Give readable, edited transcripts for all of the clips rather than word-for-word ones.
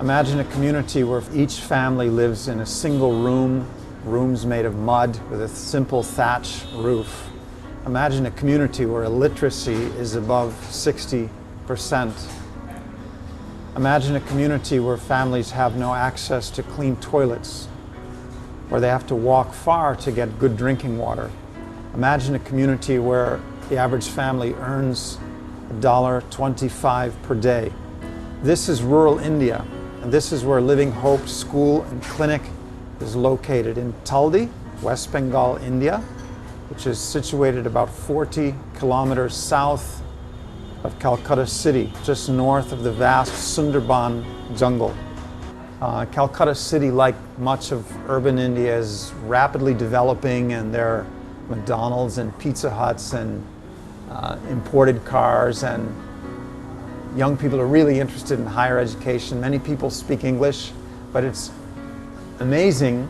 Imagine a community where each family lives in a single room, rooms made of mud with a simple thatch roof. Imagine a community where illiteracy is above 60%. Imagine a community where families have no access to clean toilets, where they have to walk far to get good drinking water. Imagine a community where the average family earns $1.25 per day. This is rural India, and this is where Living Hope School and Clinic is located in Taldi, West Bengal, India, which is situated about 40 kilometers south of Calcutta city, just north of the vast Sundarban jungle. Calcutta city, like much of urban India, is rapidly developing, and there are McDonald's and Pizza Huts and imported cars, and young people are really interested in higher education. Many people speak English, but it's amazing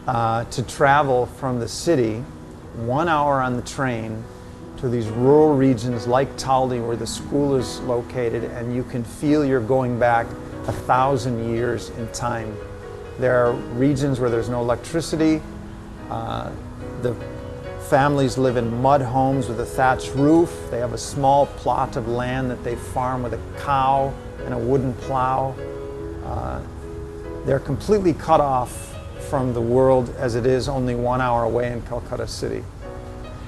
to travel from the city 1 hour on the train to these rural regions like Taldi, where the school is located, and you can feel you're going back 1,000 years in time. There are regions where there's no electricity. The families live in mud homes with a thatched roof. They have a small plot of land that they farm with a cow and a wooden plow. They're completely cut off from the world as it is, only 1 hour away in Calcutta city.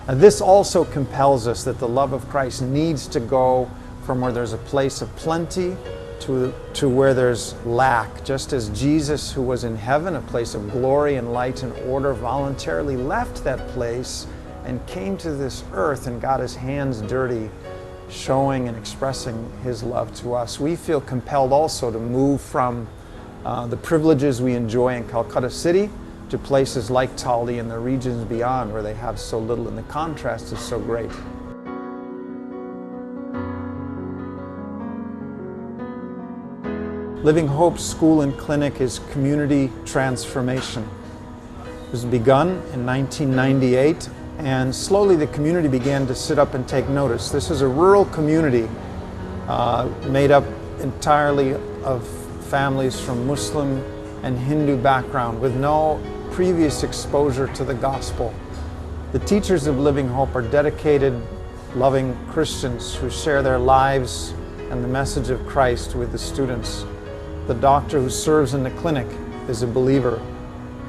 And this also compels us that the love of Christ needs to go from where there's a place of plenty to where there's lack. Just as Jesus, who was in heaven, a place of glory and light and order, voluntarily left that place and came to this earth and got his hands dirty, showing and expressing his love to us. We feel compelled also to move from the privileges we enjoy in Calcutta city to places like Taldi and the regions beyond, where they have so little, and the contrast is so great. Living Hope School and Clinic is community transformation. It was begun in 1998, and slowly the community began to sit up and take notice. This is a rural community made up entirely of families from Muslim and Hindu background with no previous exposure to the gospel. The teachers of Living Hope are dedicated, loving Christians who share their lives and the message of Christ with the students. The doctor who serves in the clinic is a believer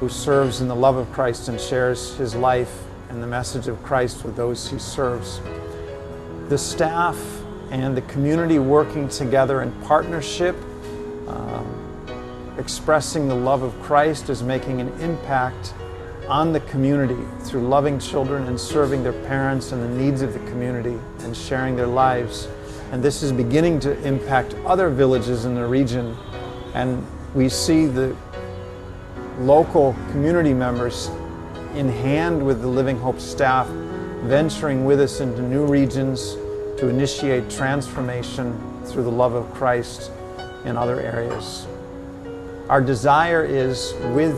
who serves in the love of Christ and shares his life and the message of Christ with those he serves. The staff and the community working together in partnership, expressing the love of Christ, is making an impact on the community through loving children and serving their parents and the needs of the community and sharing their lives. And this is beginning to impact other villages in the region. And we see the local community members in hand with the Living Hope staff venturing with us into new regions to initiate transformation through the love of Christ in other areas. Our desire is, with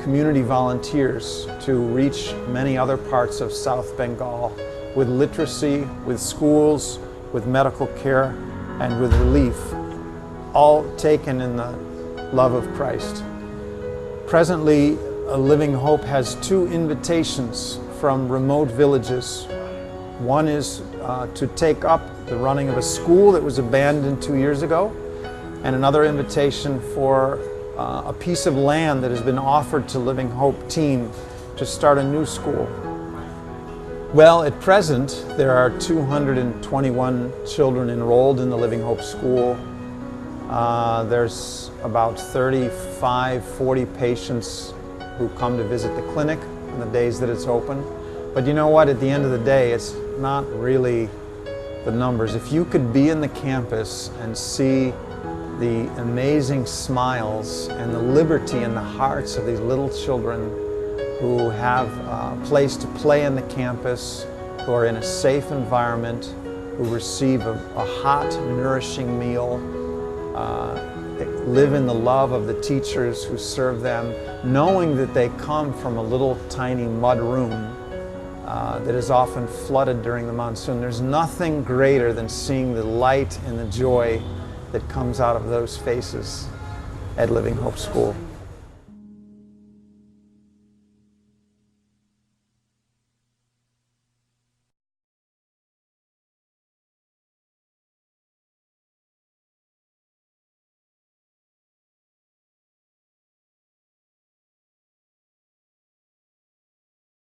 community volunteers, to reach many other parts of South Bengal with literacy, with schools, with medical care, and with relief, all taken in the love of Christ. Presently, Living Hope has 2 invitations from remote villages. One is to take up the running of a school that was abandoned 2 years ago, and another invitation for a piece of land that has been offered to Living Hope team to start a new school. Well, at present, there are 221 children enrolled in the Living Hope School. There's about 35, 40 patients who come to visit the clinic on the days that it's open. But you know what? At the end of the day, it's not really the numbers. If you could be in the campus and see the amazing smiles and the liberty in the hearts of these little children who have a place to play in the campus, who are in a safe environment, who receive a hot, nourishing meal, live in the love of the teachers who serve them, knowing that they come from a little tiny mud room that is often flooded during the monsoon. There's nothing greater than seeing the light and the joy that comes out of those faces. at Living Hope School.